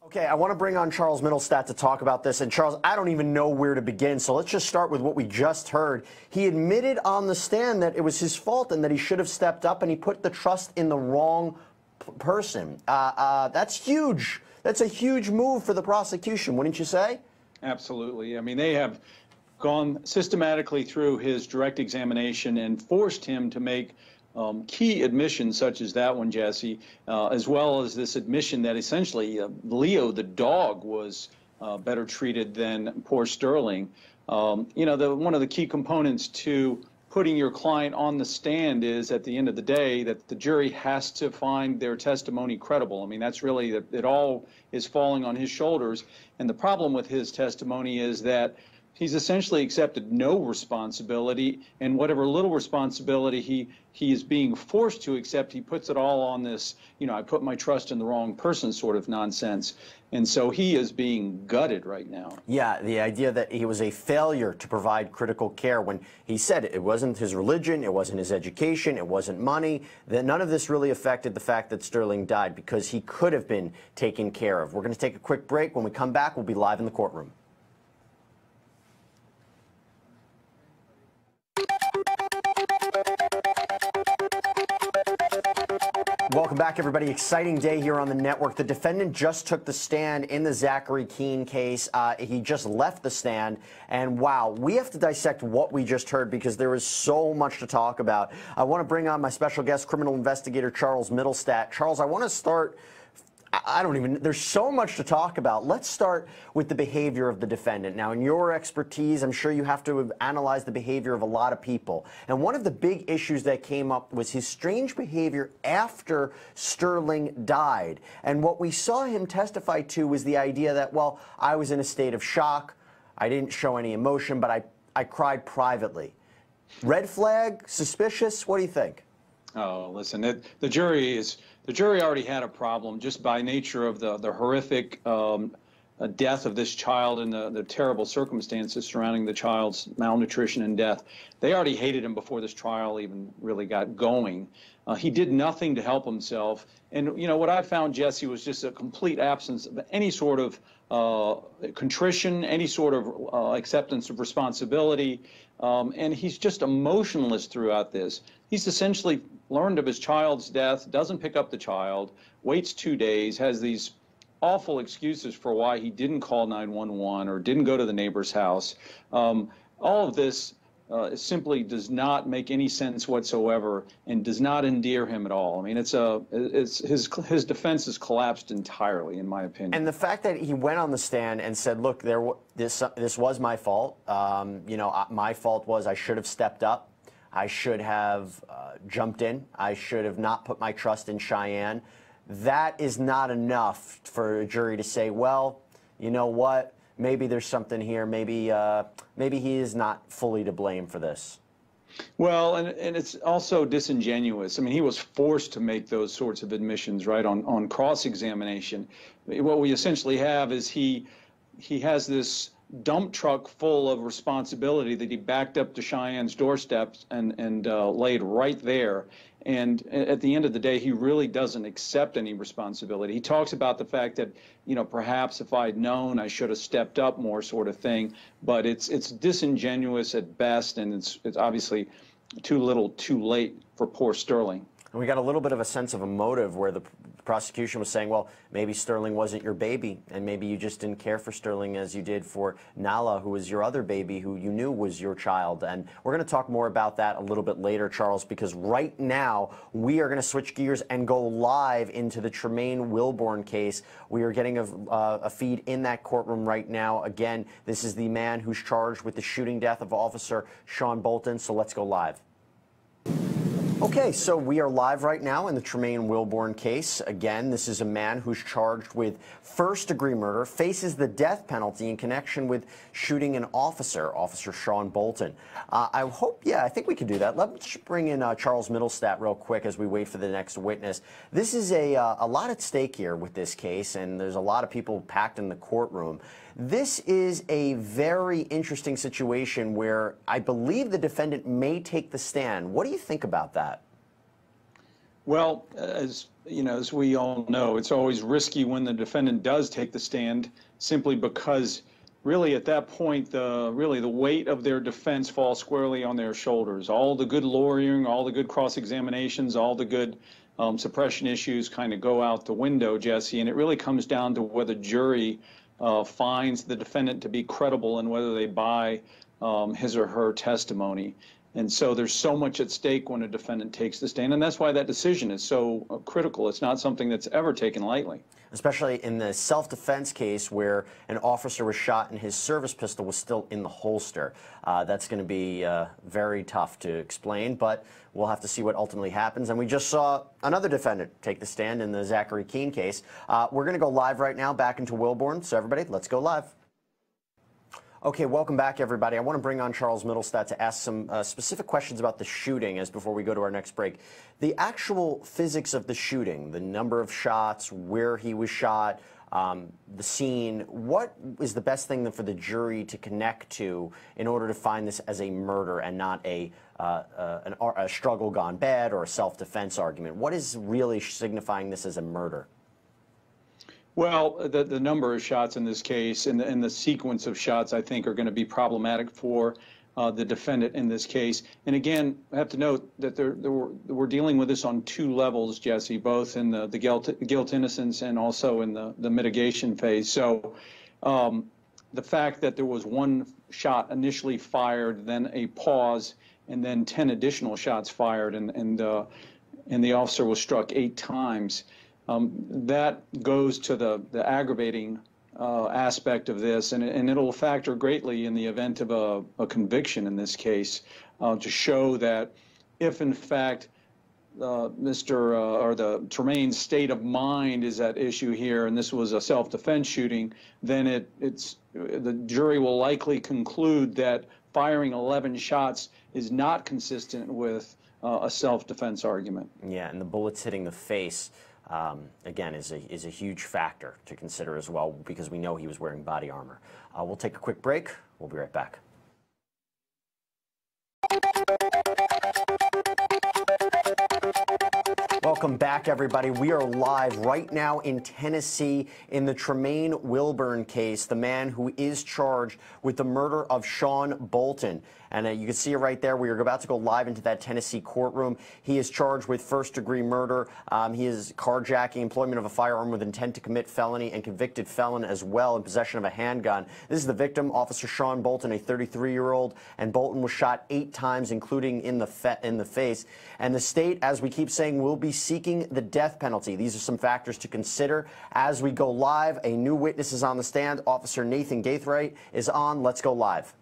Okay, I want to bring on Charles Mittelstadt to talk about this. And Charles, I don't even know where to begin, so let's just start with what we just heard. He admitted on the stand that it was his fault and that he should have stepped up, and he put the trust in the wrong person. That's huge. That's a huge move for the prosecution, wouldn't you say? Absolutely. I mean, they have gone systematically through his direct examination and forced him to make key admissions such as that one, Jesse, as well as this admission that essentially Leo, the dog, was better treated than poor Sterling. You know, one of the key components to putting your client on the stand is, at the end of the day, that the jury has to find their testimony credible. I mean, that's really, it all is falling on his shoulders. And the problem with his testimony is that he's essentially accepted no responsibility, and whatever little responsibility he is being forced to accept, he puts it all on this, you know, I put my trust in the wrong person sort of nonsense. And so he is being gutted right now. Yeah, the idea that he was a failure to provide critical care, when he said it wasn't his religion, it wasn't his education, it wasn't money, that none of this really affected the fact that Sterling died because he could have been taken care of. We're going to take a quick break. When we come back, we'll be live in the courtroom. Welcome back, everybody. Exciting day here on the network. The defendant just took the stand in the Zachary Koehn case. He just left the stand, and wow, we have to dissect what we just heard because there is so much to talk about. I want to bring on my special guest, criminal investigator Charles Mittelstadt. Charles, I want to start. There's so much to talk about. Let's start with the behavior of the defendant. Now, in your expertise, I'm sure you have to analyze the behavior of a lot of people. And one of the big issues that came up was his strange behavior after Sterling died. And what we saw him testify to was the idea that, well, I was in a state of shock. I didn't show any emotion, but I cried privately. Red flag? Suspicious? What do you think? Oh, listen, the jury already had a problem just by nature of the horrific death of this child and the terrible circumstances surrounding the child's malnutrition and death. They already hated him before this trial even really got going. He did nothing to help himself. And, you know, what I found, Jesse, was just a complete absence of any sort of contrition, any sort of acceptance of responsibility. And he's just emotionless throughout this. He's essentially learned of his child's death, doesn't pick up the child, waits 2 days, has these awful excuses for why he didn't call 911 or didn't go to the neighbor's house. All of this simply does not make any sense whatsoever and does not endear him at all. I mean, his defense has collapsed entirely, in my opinion. And the fact that he went on the stand and said, look, this was my fault. You know, my fault was I should have stepped up. I should have jumped in. I should have not put my trust in Cheyenne. That is not enough for a jury to say, well, you know what? Maybe there's something here. Maybe he is not fully to blame for this. Well, and it's also disingenuous. I mean, he was forced to make those sorts of admissions, right, on cross-examination. What we essentially have is he has this dump truck full of responsibility that he backed up to Cheyenne's doorstep and laid right there. And at the end of the day, he really doesn't accept any responsibility. He talks about the fact that, you know, perhaps if I'd known, I should have stepped up more, sort of thing. But it's disingenuous at best, and it's obviously too little, too late for poor Sterling. And we got a little bit of a sense of a motive where the prosecution was saying, well, maybe Sterling wasn't your baby, and maybe you just didn't care for Sterling as you did for Nala, who was your other baby, who you knew was your child. And we're going to talk more about that a little bit later, Charles, because right now we are going to switch gears and go live into the Tremaine Wilbourn case. We are getting a feed in that courtroom right now. Again, this is the man who's charged with the shooting death of Officer Sean Bolton, so let's go live. Okay, so we are live right now in the Tremaine Wilbourn case. Again, this is a man who's charged with first-degree murder, faces the death penalty in connection with shooting an officer, Officer Sean Bolton. I think we can do that. Let's bring in Charles Mittelstadt real quick as we wait for the next witness. This is a lot at stake here with this case, and there's a lot of people packed in the courtroom. This is a very interesting situation where I believe the defendant may take the stand. What do you think about that? Well, as you know, as we all know, it's always risky when the defendant does take the stand, simply because really at that point, the weight of their defense falls squarely on their shoulders. All the good lawyering, all the good cross-examinations, all the good suppression issues kind of go out the window, Jesse, and it really comes down to whether the jury finds the defendant to be credible and whether they buy his or her testimony. And so there's so much at stake when a defendant takes the stand, and that's why that decision is so critical. It's not something that's ever taken lightly. Especially in the self-defense case where an officer was shot and his service pistol was still in the holster. That's going to be very tough to explain, but we'll have to see what ultimately happens. And we just saw another defendant take the stand in the Zachary Koehn case. We're going to go live right now back into Wilbourn. So everybody, let's go live. Okay, welcome back, everybody. I want to bring on Charles Mittelstadt to ask some specific questions about the shooting as before we go to our next break. The actual physics of the shooting, the number of shots, where he was shot, the scene, what is the best thing for the jury to connect to in order to find this as a murder and not a struggle gone bad or a self-defense argument? What is really signifying this as a murder? Well, the number of shots in this case and the sequence of shots, I think, are going to be problematic for the defendant in this case. And again, I have to note that we're dealing with this on two levels, Jesse, both in the guilt innocence and also in the mitigation phase. So the fact that there was one shot initially fired, then a pause, and then 10 additional shots fired, and the officer was struck 8 times. That goes to the aggravating aspect of this, and it'll factor greatly in the event of a conviction in this case, to show that if in fact the Tremaine's state of mind is at issue here, and this was a self-defense shooting, then the jury will likely conclude that firing 11 shots is not consistent with a self-defense argument. Yeah, and the bullets hitting the face. Again, is a huge factor to consider as well, because we know he was wearing body armor. We'll take a quick break. We'll be right back. Welcome back, everybody. We are live right now in Tennessee in the Tremaine Wilbourn case, the man who is charged with the murder of Sean Bolton. And you can see it right there. We are about to go live into that Tennessee courtroom. He is charged with first-degree murder. He is carjacking, employment of a firearm with intent to commit felony, and convicted felon as well in possession of a handgun. This is the victim, Officer Sean Bolton, a 33-year-old, and Bolton was shot 8 times, including in the face. And the state, as we keep saying, will be seeking the death penalty. These are some factors to consider as we go live. A new witness is on the stand. Officer Nathan Gaithright is on. Let's go live.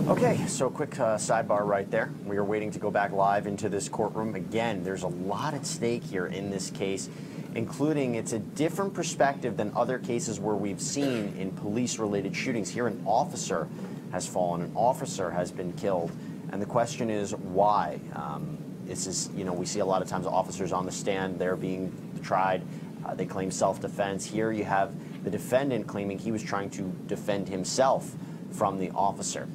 Okay, so quick sidebar right there. We are waiting to go back live into this courtroom. Again, there's a lot at stake here in this case, including it's a different perspective than other cases where we've seen in police-related shootings. Here, an officer has fallen, an officer has been killed, and the question is why? This is, you know, we see a lot of times officers on the stand, they're being tried. They claim self-defense. Here you have the defendant claiming he was trying to defend himself from the officer.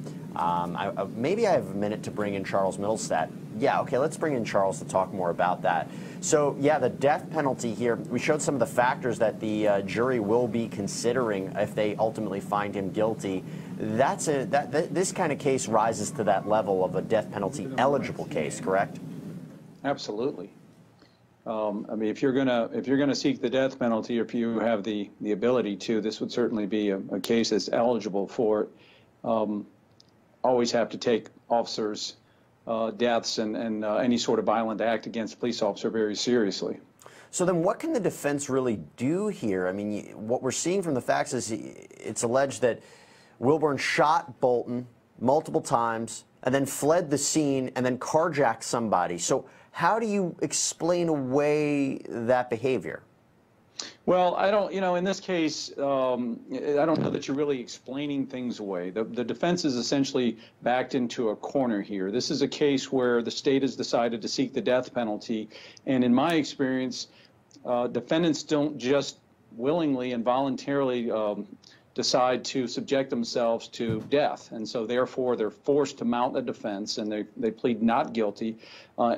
Maybe I have a minute to bring in Charles Mittelstadt. Yeah, okay, let's bring in Charles to talk more about that. So, yeah, the death penalty here, we showed some of the factors that the jury will be considering if they ultimately find him guilty. This kind of case rises to that level of a death penalty eligible case, correct? Absolutely. I mean, if you're gonna seek the death penalty, or if you have the ability to, this would certainly be a case that's eligible for it. Always have to take officers' deaths and any sort of violent act against a police officer very seriously. So then what can the defense really do here? I mean, what we're seeing from the facts is it's alleged that Wilbourn shot Bolton multiple times and then fled the scene and then carjacked somebody. So how do you explain away that behavior? Well, I don't, you know, in this case, I don't know that you're really explaining things away. The defense is essentially backed into a corner here. This is a case where the state has decided to seek the death penalty. And in my experience, defendants don't just willingly and voluntarily decide to subject themselves to death. And so therefore, they're forced to mount a defense, and they plead not guilty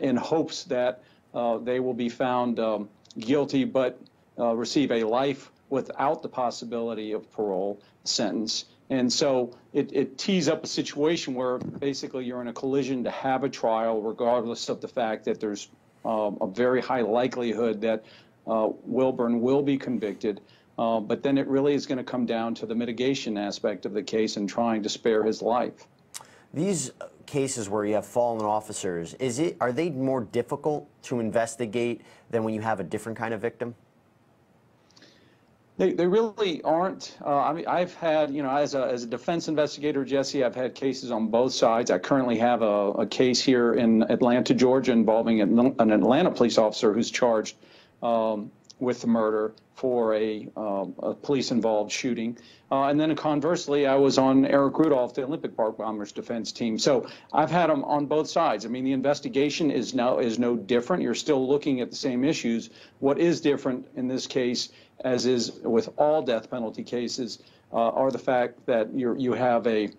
in hopes that they will be found guilty but receive a life without the possibility of parole sentence. And so it tees up a situation where basically you're in a collision to have a trial, regardless of the fact that there's a very high likelihood that Wilburn will be convicted. But then it really is going to come down to the mitigation aspect of the case and trying to spare his life. These cases where you have fallen officers, are they more difficult to investigate than when you have a different kind of victim? They really aren't. I mean, I've had, as a defense investigator, Jesse, I've had cases on both sides. I currently have a case here in Atlanta, Georgia, involving an Atlanta police officer who's charged with the murder for a police-involved shooting. And then conversely, I was on Eric Rudolph, the Olympic Park Bombers defense team. So I've had them on both sides. I mean, the investigation is no different. You're still looking at the same issues. What is different in this case, as is with all death penalty cases, are the fact that you have a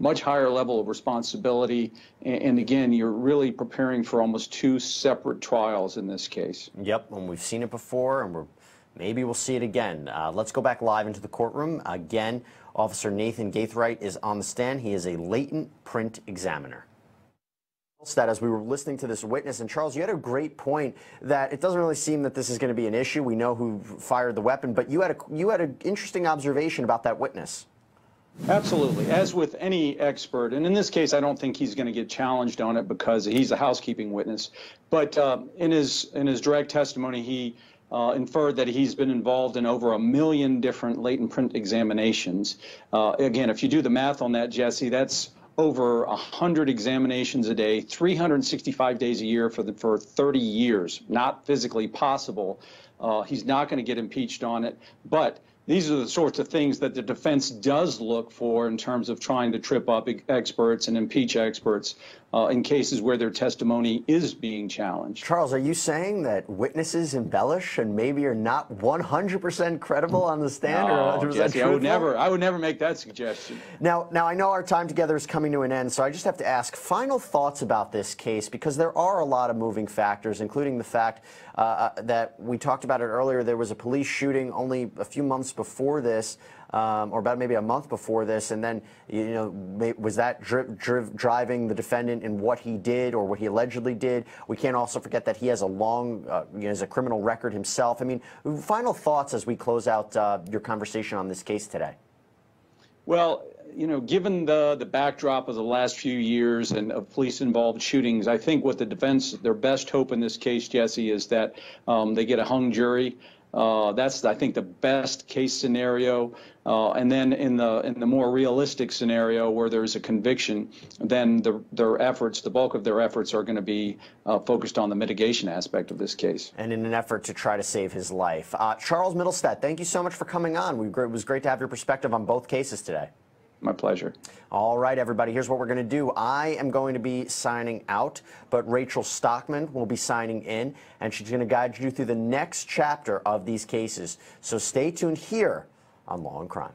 much higher level of responsibility, and again, you're really preparing for almost two separate trials in this case. Yep, and we've seen it before, and maybe we'll see it again. Let's go back live into the courtroom. Again, Officer Nathan Gaithright is on the stand. He is a latent print examiner. As we were listening to this witness, and Charles, you had a great point that it doesn't really seem that this is going to be an issue. We know who fired the weapon, but you had an interesting observation about that witness. Absolutely. As with any expert, and in this case, I don't think he's going to get challenged on it because he's a housekeeping witness. But in his direct testimony, he inferred that he's been involved in over 1 million different latent print examinations. Again, if you do the math on that, Jesse, that's over 100 examinations a day, 365 days a year for 30 years. Not physically possible. He's not going to get impeached on it, but these are the sorts of things that the defense does look for in terms of trying to trip up experts and impeach experts in cases where their testimony is being challenged. Charles, are you saying that witnesses embellish and maybe are not 100% credible on the stand? No, or Jesse, I would never make that suggestion. Now, I know our time together is coming to an end, so I just have to ask final thoughts about this case, because there are a lot of moving factors, including the fact that we talked about it earlier. There was a police shooting only a few months before this, or about maybe a month before this, and then, was that driving the defendant in what he did or what he allegedly did? We can't also forget that he has a long, has a criminal record himself. I mean, final thoughts as we close out your conversation on this case today. Well, given the backdrop of the last few years and of police-involved shootings, I think what the defense, their best hope in this case, Jesse, is that they get a hung jury. That's, I think, the best case scenario. And then in the more realistic scenario where there's a conviction, then their efforts, the bulk of their efforts, are going to be focused on the mitigation aspect of this case. And in an effort to try to save his life. Charles Mittelstadt, thank you so much for coming on. It was great to have your perspective on both cases today. My pleasure. All right, everybody, here's what we're going to do. I am going to be signing out, but Rachel Stockman will be signing in, and she's going to guide you through the next chapter of these cases. So stay tuned here on Law and Crime.